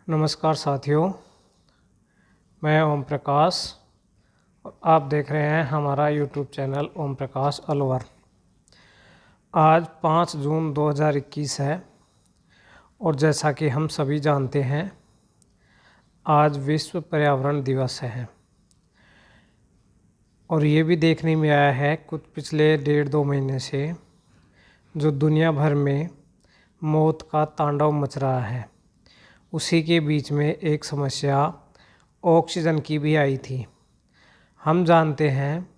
नमस्कार साथियों, मैं ओम प्रकाश और आप देख रहे हैं हमारा यूट्यूब चैनल ओम प्रकाश अलवर। आज 5 जून 2021 है और जैसा कि हम सभी जानते हैं, आज विश्व पर्यावरण दिवस है। और ये भी देखने में आया है कुछ पिछले 1.5-2 महीने से जो दुनिया भर में मौत का तांडव मच रहा है, उसी के बीच में एक समस्या ऑक्सीजन की भी आई थी। हम जानते हैं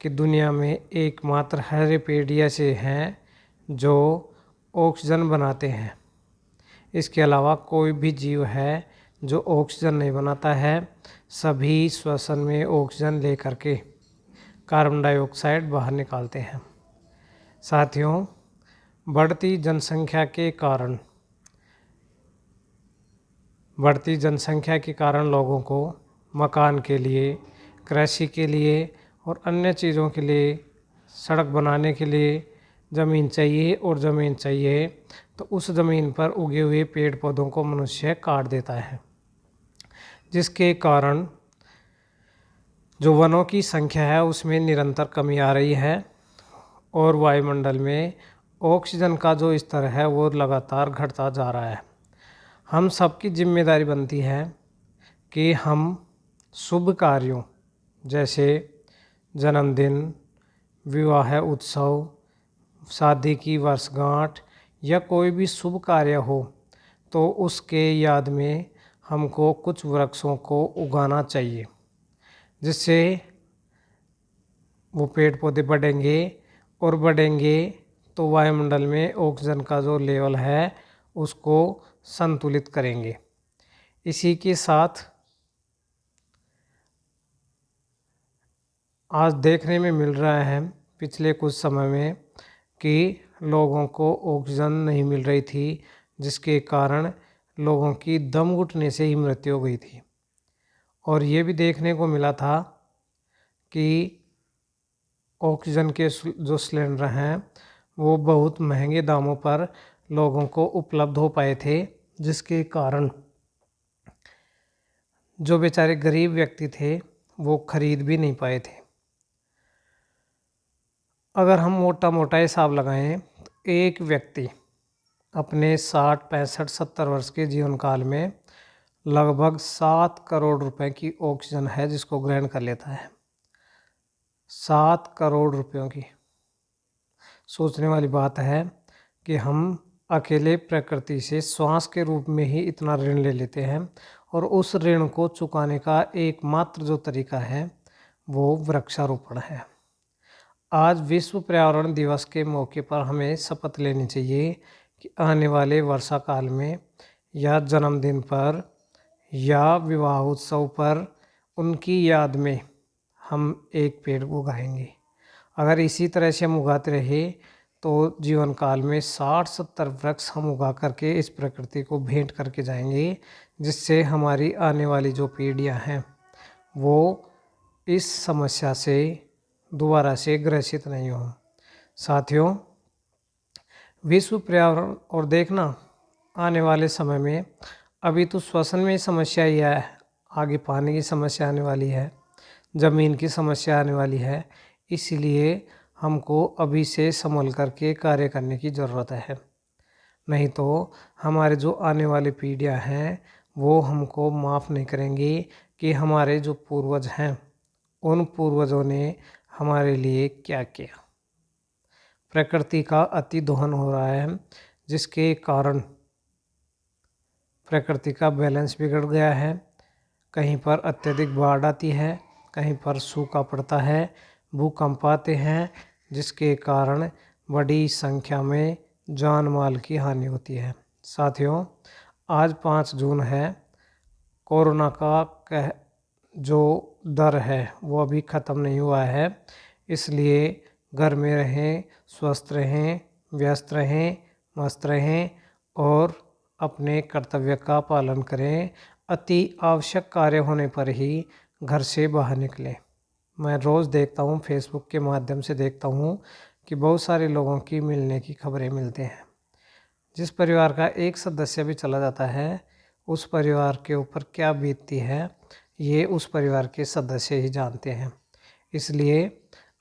कि दुनिया में एकमात्र हरे पेड़ ऐसे हैं जो ऑक्सीजन बनाते हैं। इसके अलावा कोई भी जीव है जो ऑक्सीजन नहीं बनाता है। सभी श्वसन में ऑक्सीजन लेकर के कार्बन डाइऑक्साइड बाहर निकालते हैं। साथियों, बढ़ती जनसंख्या के कारण लोगों को मकान के लिए, कृषि के लिए और अन्य चीज़ों के लिए, सड़क बनाने के लिए ज़मीन चाहिए और ज़मीन चाहिए तो उस ज़मीन पर उगे हुए पेड़ पौधों को मनुष्य काट देता है, जिसके कारण जो वनों की संख्या है उसमें निरंतर कमी आ रही है और वायुमंडल में ऑक्सीजन का जो स्तर है वो लगातार घटता जा रहा है। हम सबकी जिम्मेदारी बनती है कि हम शुभ कार्यों जैसे जन्मदिन, विवाह उत्सव, शादी की वर्षगांठ या कोई भी शुभ कार्य हो तो उसके याद में हमको कुछ वृक्षों को उगाना चाहिए, जिससे वो पेड़ पौधे बढ़ेंगे तो वायुमंडल में ऑक्सीजन का जो लेवल है उसको संतुलित करेंगे। इसी के साथ आज देखने में मिल रहा है पिछले कुछ समय में कि लोगों को ऑक्सीजन नहीं मिल रही थी, जिसके कारण लोगों की दम घुटने से ही मृत्यु हो गई थी। और ये भी देखने को मिला था कि ऑक्सीजन के जो सिलेंडर हैं वो बहुत महंगे दामों पर लोगों को उपलब्ध हो पाए थे, जिसके कारण जो बेचारे गरीब व्यक्ति थे वो खरीद भी नहीं पाए थे। अगर हम मोटा मोटा हिसाब लगाएं तो एक व्यक्ति अपने 60, 65, 70 वर्ष के जीवन काल में लगभग 7 करोड़ रुपए की ऑक्सीजन है जिसको ग्रहण कर लेता है। 7 करोड़ रुपयों की। सोचने वाली बात है कि हम अकेले प्रकृति से श्वास के रूप में ही इतना ऋण ले लेते हैं और उस ऋण को चुकाने का एकमात्र जो तरीका है वो वृक्षारोपण है। आज विश्व पर्यावरण दिवस के मौके पर हमें शपथ लेनी चाहिए कि आने वाले वर्षा काल में या जन्मदिन पर या विवाह उत्सव पर उनकी याद में हम एक पेड़ उगाएंगे। अगर इसी तरह से हम उगाते रहे तो जीवन काल में 60-70 वृक्ष हम उगा करके इस प्रकृति को भेंट करके जाएंगे, जिससे हमारी आने वाली जो पीढ़ियां हैं वो इस समस्या से दोबारा से ग्रसित नहीं हो। साथियों, विश्व पर्यावरण और देखना आने वाले समय में अभी तो श्वसन में समस्या ही है, आगे पानी की समस्या आने वाली है, ज़मीन की समस्या आने वाली है। इसलिए हमको अभी से संभल करके कार्य करने की ज़रूरत है, नहीं तो हमारे जो आने वाली पीढ़ियां हैं वो हमको माफ़ नहीं करेंगी कि हमारे जो पूर्वज हैं उन पूर्वजों ने हमारे लिए क्या किया। प्रकृति का अति दोहन हो रहा है, जिसके कारण प्रकृति का बैलेंस बिगड़ गया है। कहीं पर अत्यधिक बाढ़ आती है, कहीं पर सूखा पड़ता है, भूकंप आते हैं, जिसके कारण बड़ी संख्या में जान माल की हानि होती है। साथियों, आज 5 जून है। कोरोना का जो दर है वो अभी ख़त्म नहीं हुआ है, इसलिए घर में रहें, स्वस्थ रहें, व्यस्त रहें, मस्त रहें और अपने कर्तव्य का पालन करें। अति आवश्यक कार्य होने पर ही घर से बाहर निकलें। मैं रोज़ देखता हूँ, फेसबुक के माध्यम से देखता हूँ कि बहुत सारे लोगों की मिलने की खबरें मिलते हैं। जिस परिवार का एक सदस्य भी चला जाता है उस परिवार के ऊपर क्या बीतती है ये उस परिवार के सदस्य ही जानते हैं। इसलिए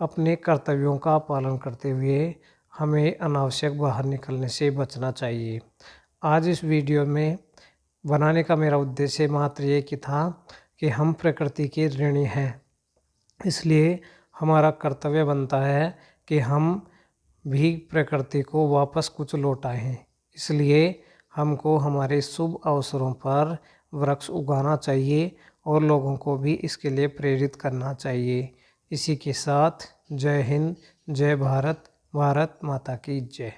अपने कर्तव्यों का पालन करते हुए हमें अनावश्यक बाहर निकलने से बचना चाहिए। आज इस वीडियो में बनाने का मेरा उद्देश्य मात्र ये कि था कि हम प्रकृति के ऋणी हैं, इसलिए हमारा कर्तव्य बनता है कि हम भी प्रकृति को वापस कुछ लौटाएं। इसलिए हमको हमारे शुभ अवसरों पर वृक्ष उगाना चाहिए और लोगों को भी इसके लिए प्रेरित करना चाहिए। इसी के साथ जय हिंद, जय भारत, भारत माता की जय।